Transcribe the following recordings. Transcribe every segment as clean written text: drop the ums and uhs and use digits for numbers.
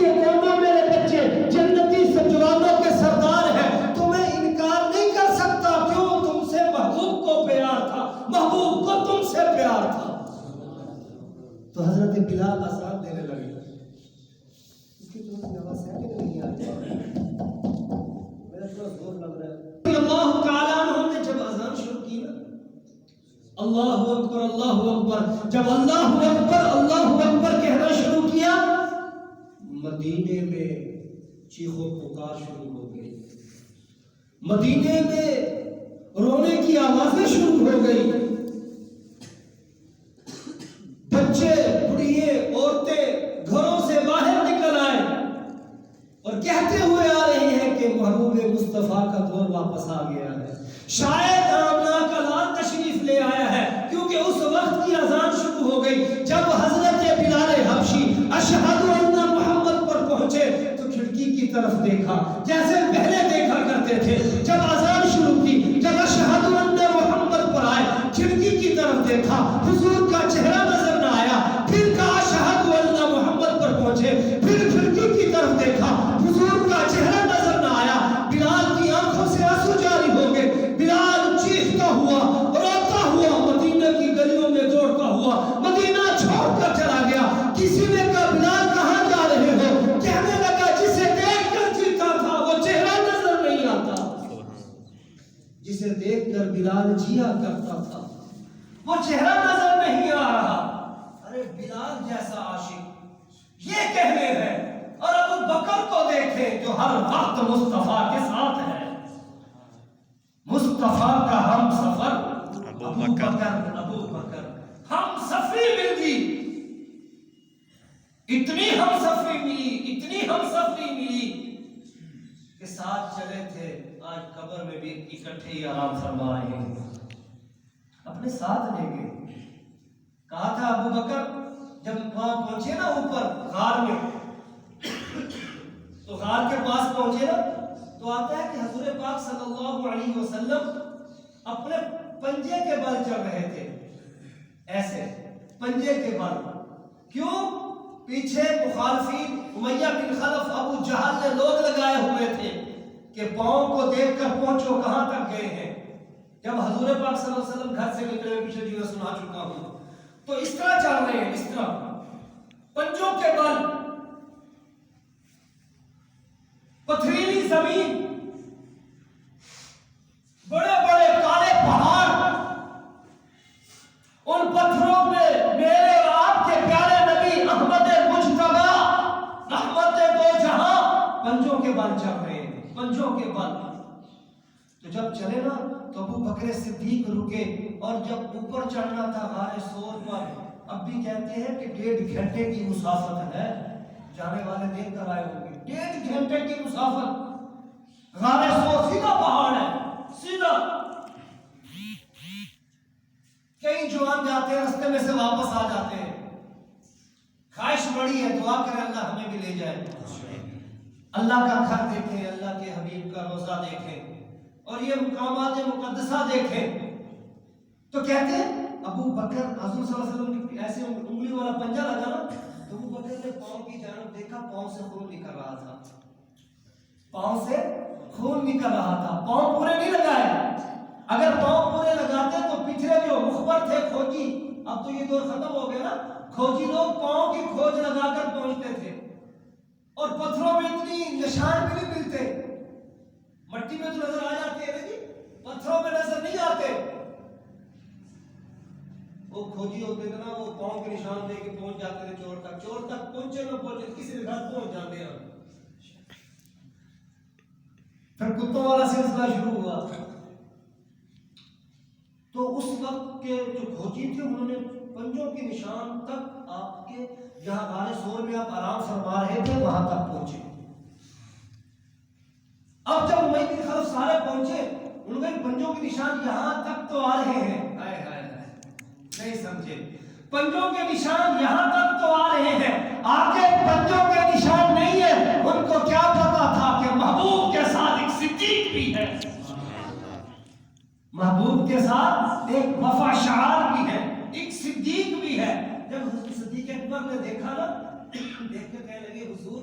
یہ دونوں میرے بچے جنتی جوانوں کے سردار ہیں، تمہیں انکار نہیں کر سکتا، کیوں؟ تم سے محبوب کو پیار تھا، محبوب کو تم سے پیار تھا۔ تو حضرت بلال اذان دینے لگے، اس کی تھوڑی سی آواز ہے کہ نہیں آتی؟ میرا تھوڑا زور لگ رہا ہے۔ اللہ تعالیٰ عنہ نے جب اذان شروع کی نا، اللہ اکبر اللہ اکبر، جب اللہ اکبر کہنا شروع کیا، مدینے میں چیخ و پکار شروع ہو گئی، مدینے میں رونے کی آوازیں شروع ہو گئی، بچے بڑھیے عورتیں گھروں سے باہر نکل آئے اور کہتے ہوئے آ رہے ہیں کہ محبوب مصطفیٰ کا دور واپس آ گیا ہے، شاید آمنہ کا لال تشریف لے آیا ہے، کیونکہ اس وقت کی اذان شروع ہو گئی۔ جب حضرت بلال حبشی اشہد ان محمد پر پہنچے تو کھڑکی کی طرف دیکھا جیسے پہلے دیکھا کرتے تھے، جب اذان شروع کی، جب اشہد ان محمد پر آئے، کھڑکی کی طرف دیکھا، حضور کا چہرہ نظر نہ آیا، پھر کہا اشہد ان محمد پر پہنچے، پھر کھڑکی کی طرف دیکھا، حضور کا چہرہ نظر نہ آیا، بلال کی آنکھوں سے آنسو جاری ہو گئے، بلال چیختا ہوا روتا ہوا مدینہ کی گلیوں میں دوڑتا ہوا مدینہ چھوڑ کر چلا گیا۔ کسی نے کہا بلال کہاں جا رہے ہو؟ کہنے لگا جسے دیکھ کر جیتا تھا وہ چہرہ نظر نہیں آتا، جسے دیکھ کر بلال جیا کرتا تھا وہ چہرہ نظر نہیں آ رہا۔ ارے بلال جیسا عاشق یہ کہنے ہے، اور ابو بکر کو دیکھیں جو ہر وقت مصطفیٰ کے ساتھ ہے، مصطفیٰ کا ہم سفر ابو بکر ہم سفری مل گئی، اتنی ہم سفری ملی کہ ساتھ چلے تھے، آج قبر میں بھی اکٹھے ہی آرام فرما رہے ہیں، اپنے ساتھ لے گئے۔ کہا تھا ابو بکر جب وہاں پہنچے نا اوپر غار میں، تو غار کے پاس پہنچے نا تو آتا ہے کہ حضور پاک صلی اللہ علیہ وسلم اپنے پنجے کے بل چل رہے تھے، ایسے پنجے کے بل، کیوں؟ پیچھے مخالفین امیہ بن خلف ابو جہل نے لوگ لگائے ہوئے تھے کہ پاؤں کو دیکھ کر پہنچو کہاں تک گئے ہیں۔ جب حضور پاک صلی اللہ علیہ وسلم گھر سے نکلے، پیچھے جو سنا چکا ہوں، تو اس طرح چل رہے ہیں، اس طرح پنجوں کے بل، پتھریلی زمین، بڑے بڑے کالے پہاڑ، ان پتھروں میں میرے اور آپ کے پیارے نبی احمد مجتبی رحمت دو جہاں پنجوں کے بل چل رہے ہیں، پنجوں کے بل۔ تو جب چلے نا تو ابو بکر صدیق رکے، اور جب اوپر چڑھنا تھا غار ثور پر، اب بھی کہتے ہیں کہ 1.5 گھنٹے کی مسافت ہے، جانے والے دیکھ کر آئے ہوں گے، 1.5 گھنٹے کی مسافت، غار ثور سیدھا پہاڑ ہے، سیدھا، کئی جوان جاتے ہیں رستے میں سے واپس آ جاتے ہیں، خواہش بڑی ہے، دعا کریں اللہ ہمیں بھی لے جائے، اللہ کا گھر دیکھیں، اللہ کے حبیب کا روضہ دیکھیں، اور یہ مقامات مقدسہ دیکھیں۔ تو کہتے ہیں ابو بکر، حضور صلی اللہ علیہ وسلم کی ایسے انگلی والا پنجہ لگا نا، تو ابو بکر نے پاؤں کی جانب دیکھا، پاؤں سے خون نکل رہا تھا، پاؤں سے خون نکل رہا تھا، پاؤں پورے نہیں لگائے، اگر پاؤں پورے لگاتے تو پچھلے جو مخبر تھے کھوجی، اب تو یہ دور ختم ہو گیا نا، کھوجی لوگ پاؤں کی کھوج لگا کر پہنچتے تھے، اور پتھروں میں اتنی نشان بھی نہیں ملتے، مٹی میں تو نظر آ جاتے ہیں جی، پتھروں میں نظر نہیں آتے۔ وہ کھوجی ہوتے تھے نا، وہ پاؤں کے نشان دے کے پہنچ جاتے تھے چور تک، چور تک پہنچے نہ پہنچے کسی کے گھر پہنچ جاتے ہیں۔ پھر کتوں والا سلسلہ شروع ہوا، تو اس وقت کے جو کھوجی تھے انہوں نے پنجوں کے نشان تک آپ کے جہاں غار ثور میں آپ آرام فرما رہے تھے وہاں تک پہنچے۔ اب جب امیہ بن خلف سارے پہنچے، ان کے پنجوں کے نشان یہاں تک تو آ رہے ہیں، نہیں سمجھے، پنجوں کے نشان یہاں تک تو آ رہے ہیں، آگے پنجوں کے نشان نہیں ہے۔ ان کو کیا پتا تھا کہ محبوب کے ساتھ ایک صدیق بھی ہے، محبوب کے ساتھ ایک وفا شعار بھی ہے، ایک صدیق بھی ہے۔ جب حضرت صدیق اکبر نے دیکھا نا، دیکھ کے کہنے لگے حضور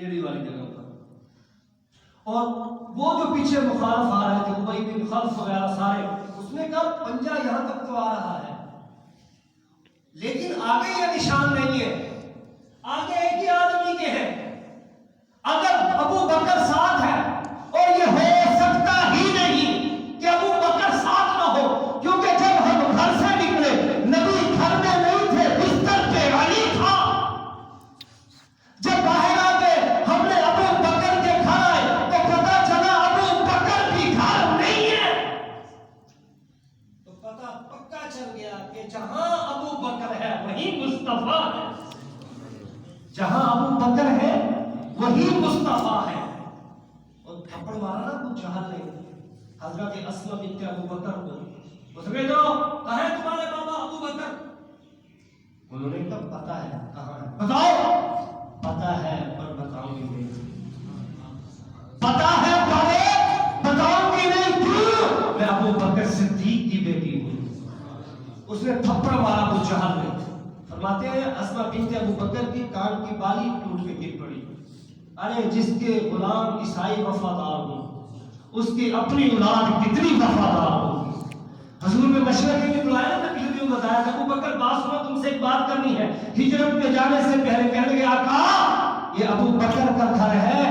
ایڑی والی جگہ پر. اور وہ جو پیچھے مخالف آ رہے تھے ابی بن خلف وغیرہ سارے, اس نے کہا پنجہ یہاں تک تو آ رہا ہے لیکن آگے یہ نشان نہیں ہے, آگے ایک ہی آدمی کے ہیں. اگر ابو بکر ساتھ ہے, اور یہ ہو سکتا ہی نہیں کہ ابو بکر ساتھ نہ ہو, کیونکہ جب ہم گھر سے نکلے نبی گھر میں نہیں تھے, بستر پہ علی تھا. جب باہر آ گئے ہم نے ابو بکر کے گھر آئے تو پتا چلا ابو بکر بھی گھر نہیں ہے. تو پتا پکا چل گیا کہ جہاں ابو بکر ہے وہیں مصطفیٰ ہے, جہاں ابو بکر ہے وہی مصطفیٰ ہے. اور تھپڑ مارا نا ابو جہل نے حضرت اسماء بنت ابو بکر کو, اس نے کہا کہاں ہے تمہارے بابا ابو بکر؟ انہوں نے کہا پتا ہے کہاں ہے, بتاؤ. پتا ہے پر بتاؤں گی نہیں. پتا ہے پر بتاؤں گی نہیں. کیوں؟ میں ابو بکر صدیق کی بیٹی ہوں. اس نے تھپڑ مارا ابو جہل نے. فرماتے ہیں اسماء بنت ابو بکر کی کان کی بالی ٹوٹ کے گر پڑی. ارے جس کے غلام عیسائی وفادار ہوں اس کی اپنی اولاد کتنی وفادار ہوگی. حضور میں مشورے میں بلایا نا, پچھلے دن بتایا تھا, ابو بکر بات سنو تم سے ایک بات کرنی ہے. ہجرت پہ جانے سے پہلے کہنے لگے آقا یہ ابو بکر کا گھر ہے,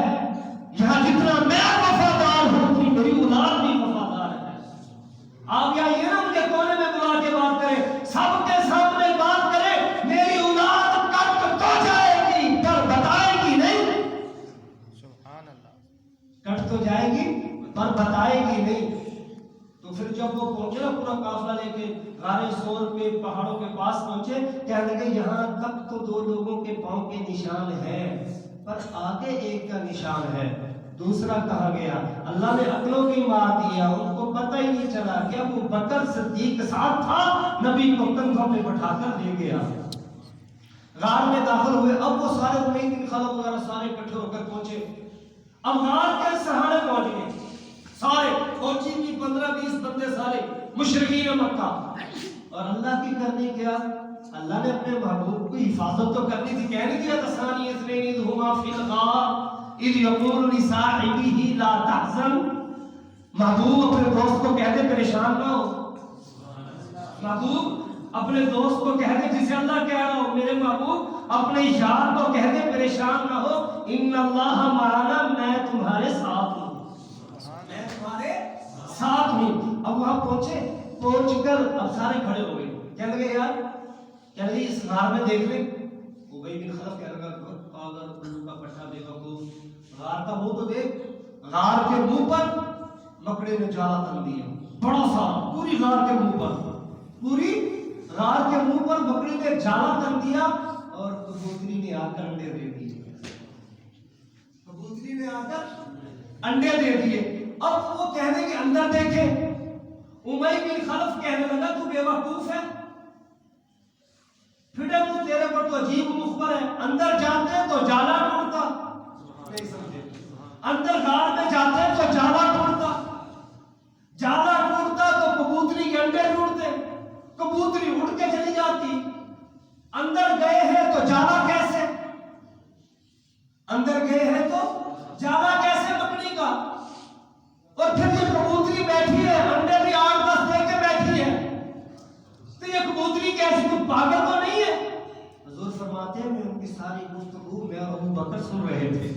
یہاں جتنا میں وفادار ہوں اتنی میری اولاد بھی وفادار ہے. آپ یہاں یہ نا مجھے کونے میں بلا کے بات کرے, سب کے سامنے بات کرے, میری اولاد کٹ تو جائے گی پر بتائے گی نہیں. سبحان اللہ, کٹ تو جائے گی پر بتائے گی نہیں. تو پھر جب وہ پہنچے نا پورا قافلہ لے کے غار سور پہ پہاڑوں کے پاس پہنچے, کہنے لگے یہاں تک تو 2 لوگوں کے پاؤں کے نشان ہیں پر آگے ایک کا نشان ہے, دوسرا کہا گیا. اللہ نے عقلوں کی مار دیا, ان کو پتہ ہی نہیں چلا کہ ابو بکر صدیق ساتھ تھا, نبی کو کندھوں پہ بٹھا کر لے گیا. غار میں داخل ہوئے. اب وہ سارے ابی بن خلف وغیرہ سارے اکٹھے ہو کر پہنچے. اب غار کے سہارے پہنچ گئے سارے, فوجی بھی 15-20 بندے سارے مشرکین مکہ. اور اللہ کی کرنی کیا, اللہ نے اپنے محبوب کی حفاظت تو کرنی تھی. کہہ نہیں دیا ثانی اثنین اذ ہما فی الغار اذ یقول لصاحبہ لا تحزن. محبوب اپنے دوست کو کہہ دے پریشان نہ ہو. محبوب اپنے دوست کو کہہ دے, جسے اللہ کہہ رہا ہو, میرے محبوب اپنے یار کو کہہ دے پریشان نہ ہو. ان اللہ معنا, میں تمہارے ساتھ ہوں, میں تمہارے ساتھ ہوں. اب وہاں پہنچے, پہنچ کر اب سارے کھڑے ہو گئے. کہنے لگے یار, کہنے لگے اس غار میں دیکھ لیں. ابی بن خلف کہنے لگا پاگل الو کا پٹھا بے وقوف, غار کا منہ تو دیکھ. غار کے منہ پر مکڑے نے جالا تن دیا بڑا سا, پوری غار کے منہ پر, پوری غار کے منہ پر مکڑی نے جالا تن دیا. اور کبوتری نے آ کر انڈے دے دیے, کبوتری نے آ کر انڈے دے دیے. اب وہ کہنے کے اندر دیکھے, ابی بن خلف کہنے لگا تو بے وقوف ہے, پھر تو تیرے پر تو عجیب مخبر ہے. اندر جاتے تو جالا ٹوٹتا, نہیں سمجھے, اندر غار میں جاتے تو جالا ٹوٹتا, جالا ٹوٹتا تو کبوتری کے انڈے ٹوٹتے, کبوتری اڑ کے چلی جاتی. اندر گئے ہیں تو جالا کیسے, اندر گئے ہیں تو جالا کیسے مکڑی کا. اور پھر یہ کبوتری بیٹھی ہے, انڈے بھی 8-10 دے کے بیٹھی ہے, تو یہ کبوتری کیسی, کوئی پاگل تو نہیں ہے. حضور فرماتے ہیں میں ان کی ساری گفتگو میں اور ابو بکر سن رہے تھے.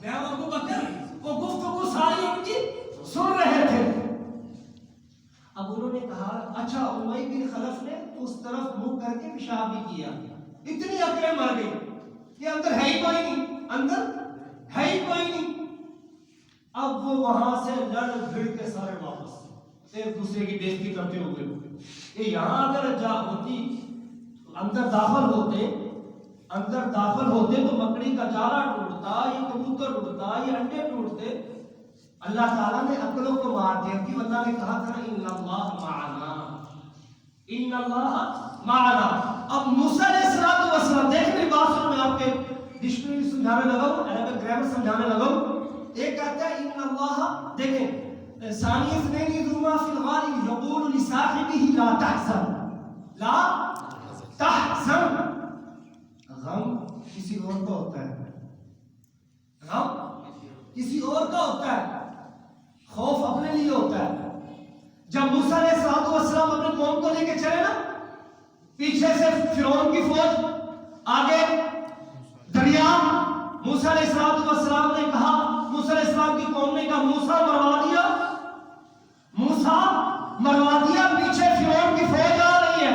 میں اور ابو بکر وہ گفتگو ساری ان کی سن رہے تھے. اب انہوں نے کہا اچھا ابی بن خلف نے اس طرف منہ کر کے پیشاب بھی کیا. اتنی عقلیں مر گئی کہ اندر ہے ہی کوئی نہیں, اندر ہے ہی کوئی نہیں. اب وہ وہاں سے لڑ بھڑ کے سارے واپس ایک دوسرے کی بےزتی کرتے ہوئے. یہ یہاں اگر جا ہوتی, اندر داخل ہوتے تو مکڑی کا جالا ٹوٹتا, یہ کبوتر اڑتا, یہ انڈے ٹوٹتے. اللہ تعالیٰ نے عقلوں کو مار دیا کہ اللہ نے کہا تھا ان اللہ معنا, ان اللہ معنا. اب موسیٰ علیہ السلام دیکھ میری بات سنو, میں آپ کے ڈکشنری سمجھانے لگا ہوں, عربک گرامر سمجھانے لگا ہوں. ایک کہتا ہے ان اللہ, دیکھیں ثانی اثنین اذ ہما فی الغار یقول لصاحبہ لا تحزن, لا تحزن. غم کسی اور کا ہوتا ہے, ہم کسی اور کا ہوتا ہے، خوف اپنے لیے ہوتا ہے۔ جب موسیٰ علیہ السلام اپنے قوم کو لے کے چلے نا، پیچھے سے فرعون کی فوج، آگے دریا، موسیٰ علیہ السلام نے کہا، موسیٰ علیہ السلام کی قوم نے کہا موسیٰ مروا دیا، موسیٰ مروا دیا، پیچھے فرعون کی فوج آ رہی ہے،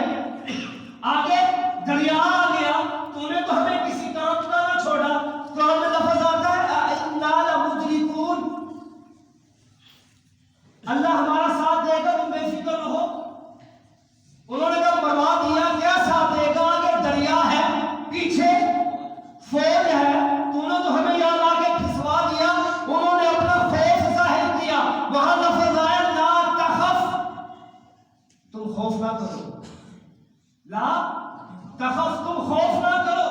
آگے دریا آ گیا، تو نے تو ہمیں کسی کام کا نہ چھوڑا۔ قرآن میں لفظ آتا ہے اِنَّا لَمُدْرِكُونَ، اللہ ہمارا ساتھ دے گا، تم بے فکر رہو۔ انہوں نے کہا مروا دیا، کیا ساتھ دے گا؟ آگے دریا ہے، پیچھے فوج ہے، تو نے تو ہمیں یہاں لا کے پھسوا دیا۔ انہوں نے اپنا خوف ظاہر کیا، وہاں لفظ آیا لا تخف، تم خوف نہ کرو، لا تخف، تم خوف نہ کرو۔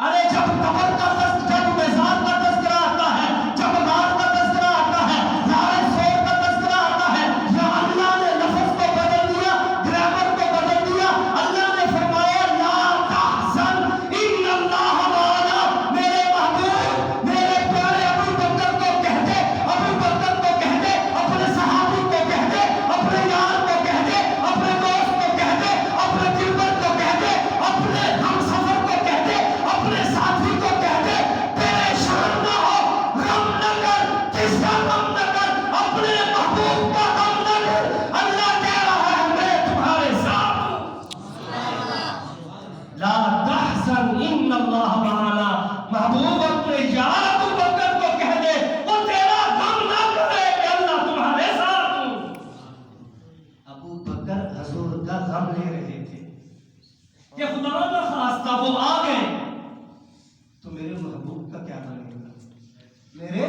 ارے جب قبر کا جب میزان کا تذکرہ آتا ہے، جب رات کا تذکرہ آتا ہے، لارے سور کا تذکرہ آتا ہے، یا اللہ نے لفظ کو بدل دیا، گرامر کو بدل دیا، اللہ نے فرمایا لا تحزن ان اللہ معنا۔ میرے محبوب، میرے پیارے ابو بکر کو کہہ دے، ابو بکر کو کہہ دے، اپنے صحابی کو کہہ دے، اپنے یار کو کہہ دے، اپنے دوست کو کہہ دے، اپنے دلبر کو کہہ دے، اپنے ہم سفر کو کہہ دے، اپنے ساتھی کو کہہ دے، پریشان نہ ہو، غم نہ کر۔ کس کا غم نہ کر؟ اپنے محبوب کا غم نہ کر۔ اللہ کہہ رہا ہے میں تمہارے ساتھ ہوں، لا تحزن ان اللہ معنا۔ محبوب اپنے یار ابو بکر کو کہہ دے، وہ تیرا غم نہ کرے کہ اللہ تمہارے ساتھ ہوں۔ ابو بکر حضور کا غم لے رہے تھے کہ خدا نہ خواستہ وہ آ گئے تو میرے محبوب کا کیا بنے گا، میرے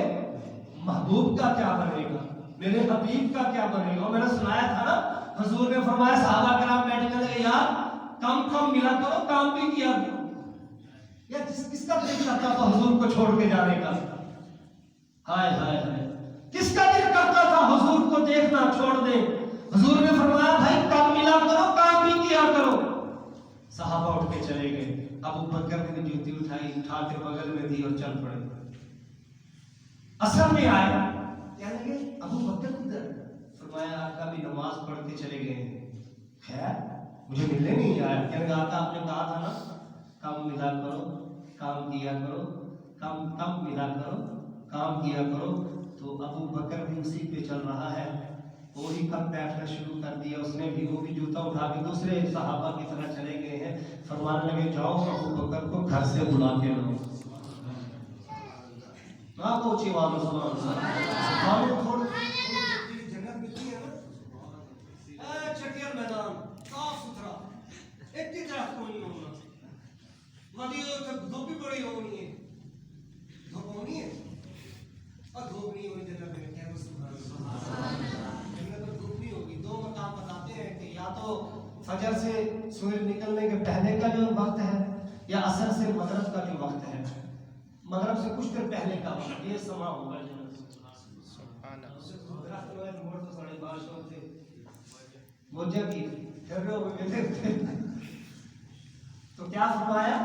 محبوب کا کیا بنے گا، میرے حبیب کا کیا بنے گا۔ میں نے سنایا تھا نا، حضور نے فرمایا صحابہ کرام بیٹھ کر لگے یار کم کم ملا کرو، کام بھی کیا کرو۔ یا کس کا دل کرتا تھا حضور کو چھوڑ کے جانے کا؟ ہائے ہائے ہائے، کس کا دل کرتا تھا حضور کو دیکھنا چھوڑ دے؟ حضور نے فرمایا بھائی کم ملا کرو، کام بھی کیا کرو۔ صحابہ اٹھ کے چلے گئے، ابو بکر نے جوتی اٹھائی، اٹھا کے بغل میں دی اور چل پڑے۔ عصر میں آئے، کہنے لگے ابو بکر کدھر؟ فرمایا آقا بھی نماز پڑھ کے چلے گئے ہیں، خیر مجھے ملنے نہیں آیا۔ کہنے لگا آقا آپ نے کہا تھا نا کام ملا کرو، کام کیا کرو، کم ملا کرو، کام کیا کرو۔ تو ابو بکر بھی اسی پہ چل رہا ہے، وہی کم بیٹھنا شروع کر دیا اس نے بھی، وہ بھی جوتا اٹھا کے دوسرے صحابہ کی طرح چلے گئے ہیں۔ فرمانے لگے جاؤ ابو بکر کو گھر سے بلا کے لاؤ۔ نہ پہنچی وہاں جنت ملتی ہے نا، چٹیل میدان صاف ستھرا، ایک کی طرف کو نہیں ہونا، وادی دھوپ بھی بڑی ہونی ہے، دھوپ ہونی ہے اور دھوپ نہیں ہونی جنت میں، کہہ دو سبحان اللہ۔ جنت میں دھوپ نہیں ہوگی۔ دو مقام بتاتے ہیں کہ یا تو فجر سے سورج نکلنے کے پہلے کا جو وقت ہے، یا عصر سے مغرب کا جو وقت ہے، مغرب سے کچھ دیر پہلے کا وقت، یہ سما ہوگا جنت۔ درخت میں موڑ تو ساڑھے بارش ہوتے موجہ کی پھر رہے ہوئے تھے۔ تو کیا فرمایا؟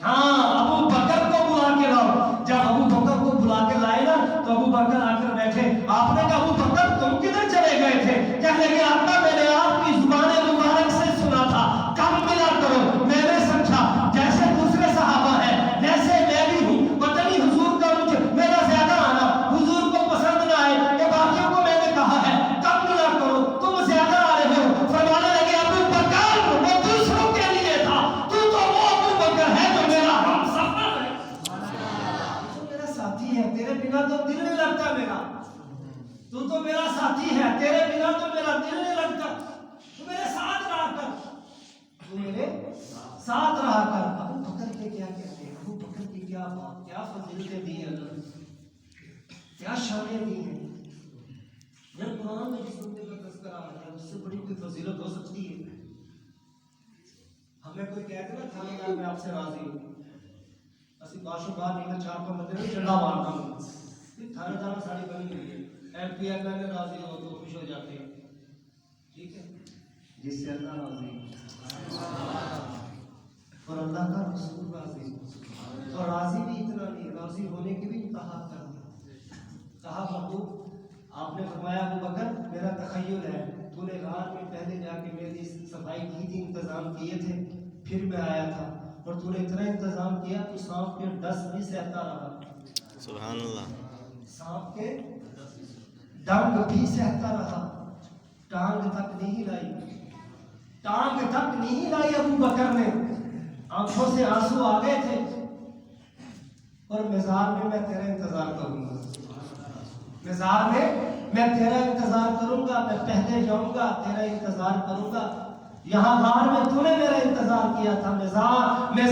ہاں ابو بکر کو بلا کے لاؤ۔ جب ابو بکر کو بلا کے لائے نا تو ابو بکر آ کر بیٹھے۔ آپ نے کہا ابو بکر تم کدھر چلے گئے تھے؟ کہنے لگے آقا میں نے آپ کی زبان مبارک سے سنا تھا کم ملا کرو، میں نے سمجھا جیسے دوسرے صحابہ ہیں ویسے میں بھی ہوں، پتہ نہیں حضور کا مجھے میرا زیادہ آنا حضور کو پسند نہ آئے کہ باقیوں کو میں نے کہا ہے کم ملا کرو، تم زیادہ آ رہے ہو۔ فرمانے لگے ابو بکر وہ دوسروں کے لیے تھا، تو وہ ابو بکر ہے جو میرا ہم سفر ہے، تو میرا ساتھی ہے، تیرے بنا تو دل نہیں لگتا میرا، تو میرا ساتھی ہے، تیرے بنا تو میرا دل نہیں لگتا، تو میرے ساتھ رہا کر، تو میرے ساتھ رہا کر۔ ابو بکر کے کیا کہتے ہیں، ابو بکر کی کیا بات، کیا فضیلتیں دی ہیں اللہ نے، کیا شانیں دی ہیں۔ جب قرآن میں جس بندے کا تذکرہ آ جائے اس سے بڑی کوئی فضیلت ہو سکتی ہے؟ ہمیں کوئی کہتے نا تھانے دار میں آپ سے راضی ہوں، اسی باشو باہر نکل چار کو مدد میں چڑھا مارتا ہوں، تھانے دار ساڑی بنی ہوئی ہے، ایم پی ایل میں راضی ہو تو خوش ہو جاتے ہیں، ٹھیک ہے، جس سے اللہ راضی اور اللہ کا رسول راضی۔ مرضی ہونے کی بھی انتہا کر دی. کہا محبوب آپ نے فرمایا ابو بکر میرا تخیل ہے تو نے غار میں پہلے جا کے میری صفائی کی تھی, انتظام کیے تھے, پھر میں آیا تھا اور تو نے اتنا انتظام کیا تو سانپ کے ڈس بھی سہتا رہا. سبحان اللہ. سانپ کے ڈنگ بھی سہتا رہا, ٹانگ تک نہیں لائی, ٹانگ تک نہیں لائی ابو بکر نے. آنکھوں سے آنسو آ گئے تھے. اور مزار میں میں تیرا انتظار کروں گا, مزار میں میں تیرا انتظار کروں گا, میں پہلے جاؤں گا تیرا انتظار کروں گا. یہاں غار میں تو نے میرا انتظار کیا تھا, مزار میں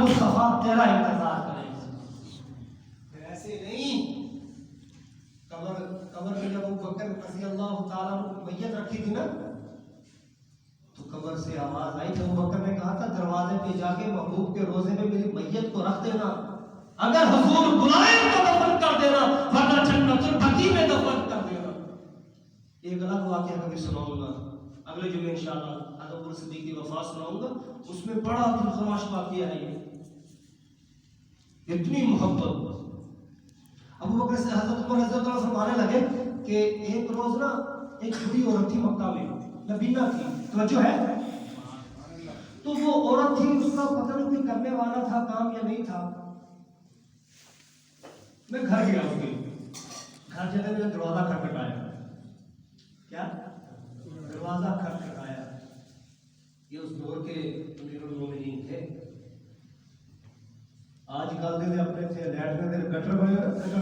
مصطفیٰ تیرا انتظار کرے گا. ایسے نہیں. قبر میں جب ابو بکر رضی اللہ تعالیٰ عنہ میت رکھی تھی نا تو قبر سے آواز آئی. ابو بکر نے کہا تھا دروازے پہ جا کے محبوب کے روزے میں میری میت کو رکھ دینا, اگر حضور بلائیں تو دفن کر دینا, ورنہ جنت البقیع میں دفن کر دینا. ایک الگ واقعہ کبھی سناؤں گا اگلے جمعے انشاءاللہ, حضرت عمر صدیق کی وفات سناؤں گا. اس میں بڑا دلخراش واقعہ ہے یہ, اتنی محبت. ابو بکر سے حضرت عمر رضی اللہ عنہ فرمانے لگے کہ ایک روز نا ایک بڑی عورت تھی مکہ میں, نبینا تھی, توجہ ہے, تو وہ عورت تھی, اس کا پتہ نہیں کوئی کرنے والا تھا کام یا نہیں تھا. میں گھر گیا اس کے گھر جاتے میں دروازہ کھٹکھٹایا. کیا دروازہ کھٹکھٹایا. یہ اس دور کے امیر المومنین تھے. آج کل دے اپنے تھے لیٹ میں گٹر بنے ہوئے,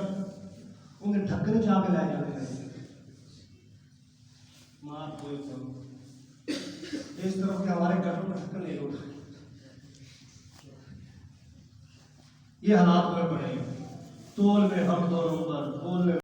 ان کے ڈھکن چاہ کے لائے جاتے ہیں. مار کوئی اس طرف کے ہمارے گٹر میں ڈھکن نہیں ہوتا. یہ حالات میں پڑے, تول میں ہم دونوں پر, تول میں